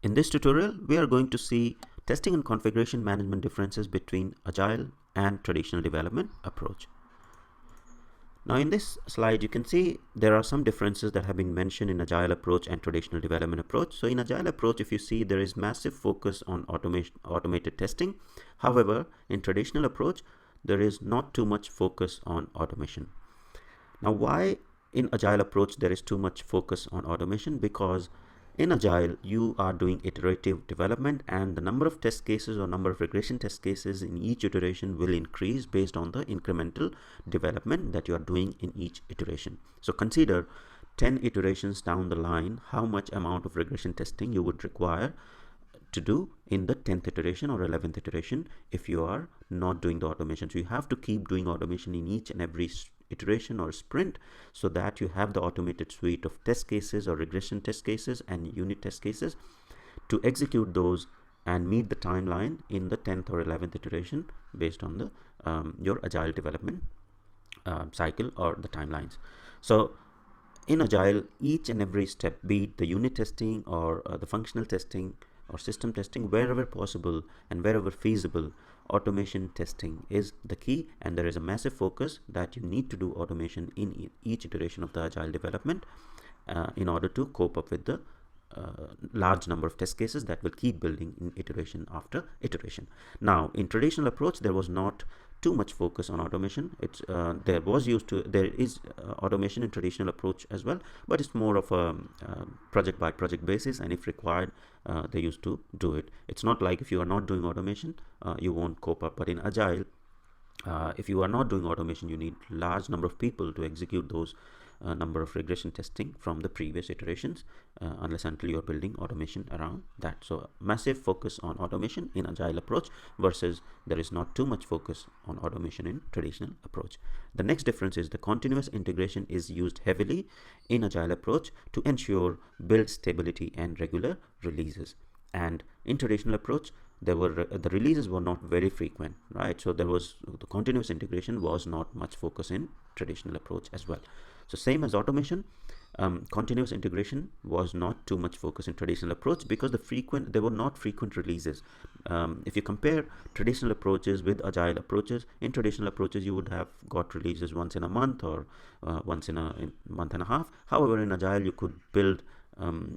In this tutorial, we are going to see testing and configuration management differences between Agile and traditional development approach. Now in this slide, you can see there are some differences that have been mentioned in Agile approach and traditional development approach. So in Agile approach, if you see, there is massive focus on automated testing. However, in traditional approach, there is not too much focus on automation. Now, why in Agile approach there is too much focus on automation? Because in Agile, you are doing iterative development, and the number of test cases or number of regression test cases in each iteration will increase based on the incremental development that you are doing in each iteration. So consider 10 iterations down the line, how much amount of regression testing you would require to do in the 10th iteration or 11th iteration if you are not doing the automation. So you have to keep doing automation in each and every iteration or sprint, so that you have the automated suite of test cases or regression test cases and unit test cases to execute those and meet the timeline in the 10th or 11th iteration based on the your Agile development cycle or the timelines. So in Agile, each and every step, be it the unit testing or the functional testing or system testing, wherever possible and wherever feasible, automation testing is the key, and there is a massive focus that you need to do automation in each iteration of the Agile development in order to cope up with the large number of test cases that will keep building in iteration after iteration. Now in traditional approach, there was not too much focus on automation. There is automation in traditional approach as well, but it's more of a project by project basis, and if required, they used to do it. It's not like if you are not doing automation, you won't cope up. But in Agile, if you are not doing automation, you need large number of people to execute those number of regression testing from the previous iterations, unless until you're building automation around that. So massive focus on automation in Agile approach versus there is not too much focus on automation in traditional approach. The next difference is the continuous integration is used heavily in Agile approach to ensure build stability and regular releases. And in traditional approach, the releases were not very frequent, right? So there was the continuous integration was not much focus in traditional approach as well. So same as automation, continuous integration was not too much focus in traditional approach because there were not frequent releases. If you compare traditional approaches with Agile approaches, in traditional approaches you would have got releases once in a month or once in a month and a half. However, in Agile you could build,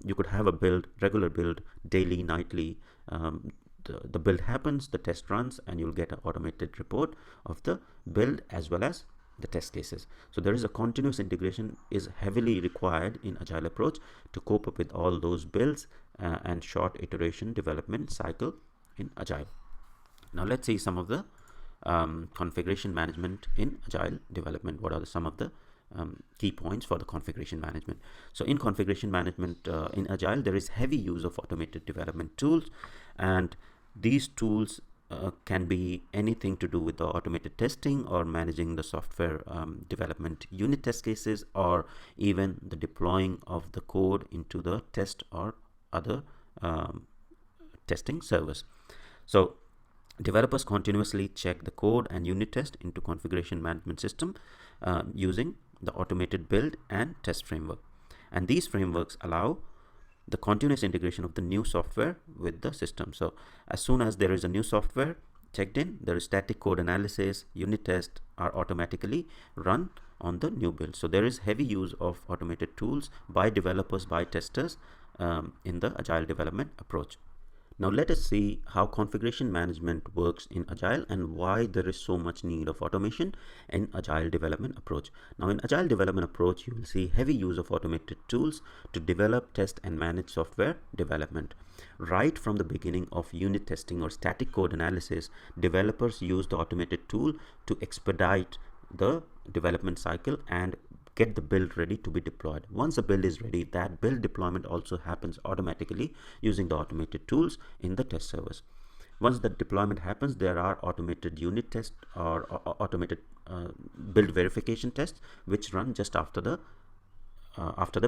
you could have a regular build, daily, nightly. The build happens, the test runs, and you'll get an automated report of the build as well as the test cases. So there is a continuous integration is heavily required in Agile approach to cope up with all those builds and short iteration development cycle in Agile. Now let's see some of the configuration management in Agile development. What are some of the key points for the configuration management? So in configuration management in Agile, there is heavy use of automated development tools, and these tools can be anything to do with the automated testing or managing the software development unit test cases, or even the deploying of the code into the test or other testing servers. So developers continuously check the code and unit test into configuration management system using the automated build and test framework. And these frameworks allow the continuous integration of the new software with the system. So as soon as there is a new software checked in, there is static code analysis, unit tests are automatically run on the new build. So there is heavy use of automated tools by developers, by testers in the Agile development approach. Now let us see how configuration management works in Agile and why there is so much need of automation in Agile development approach. Now in Agile development approach, you will see heavy use of automated tools to develop, test, and manage software development. Right from the beginning of unit testing or static code analysis, developers use the automated tool to expedite the development cycle and get the build ready to be deployed. Once the build is ready, that build deployment also happens automatically using the automated tools in the test servers. Once the deployment happens, there are automated unit tests or automated build verification tests which run just after the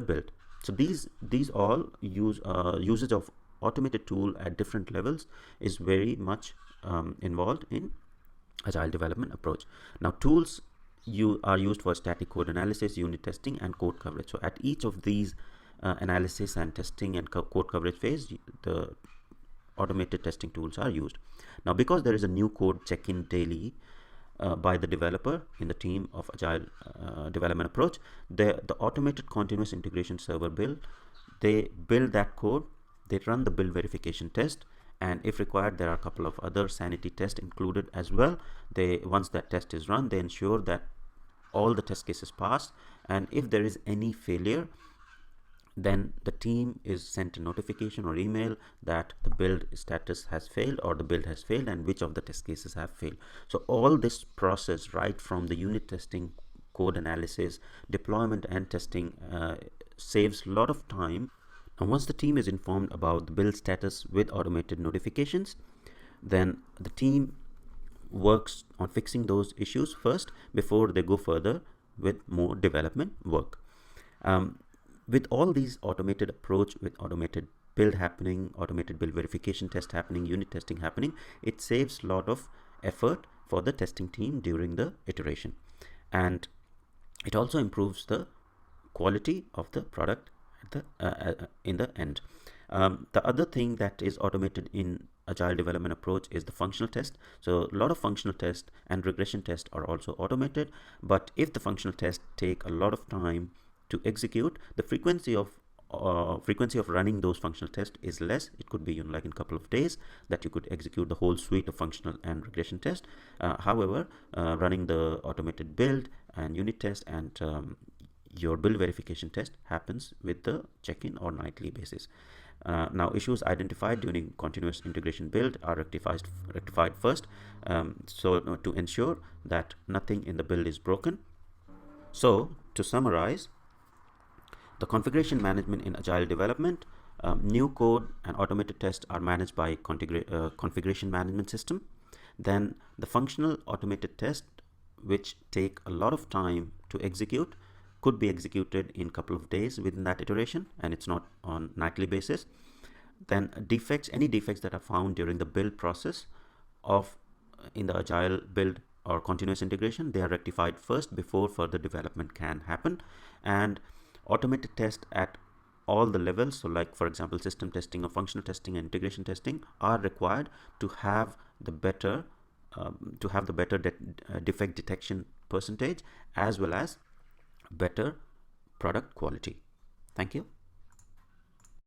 build. So these all usage of automated tool at different levels is very much involved in Agile development approach. Now tools are used for static code analysis, unit testing, and code coverage. So at each of these analysis and testing and code coverage phase, the automated testing tools are used. Now, because there is a new code check-in daily by the developer in the team of Agile development approach, the automated continuous integration server build, they build that code, they run the build verification test, and if required, there are a couple of other sanity tests included as well. Once that test is run, they ensure that all the test cases pass, and if there is any failure, then the team is sent a notification or email that the build status has failed or the build has failed and which of the test cases have failed. So all this process, right from the unit testing, code analysis, deployment and testing, saves a lot of time. And once the team is informed about the build status with automated notifications, then the team works on fixing those issues first before they go further with more development work. With all these automated approach, with automated build happening, automated build verification test happening, unit testing happening, it saves a lot of effort for the testing team during the iteration. And it also improves the quality of the product at in the end. The other thing that is automated in Agile development approach is the functional test. So a lot of functional tests and regression tests are also automated, but if the functional tests take a lot of time to execute, the frequency of running those functional tests is less. It could be like in a couple of days that you could execute the whole suite of functional and regression tests. However, running the automated build and unit test and your build verification test happens with the check-in or nightly basis. Now, issues identified during continuous integration build are rectified first, so to ensure that nothing in the build is broken. So to summarize, the configuration management in Agile development, new code and automated tests are managed by configuration management system. Then the functional automated tests, which take a lot of time to execute, could be executed in a couple of days within that iteration, and it's not on nightly basis. Then defects, any defects that are found during the build process in the Agile build or continuous integration, they are rectified first before further development can happen. And automated test at all the levels, so like for example system testing or functional testing and integration testing, are required to have the better defect detection percentage as well as better product quality. Thank you.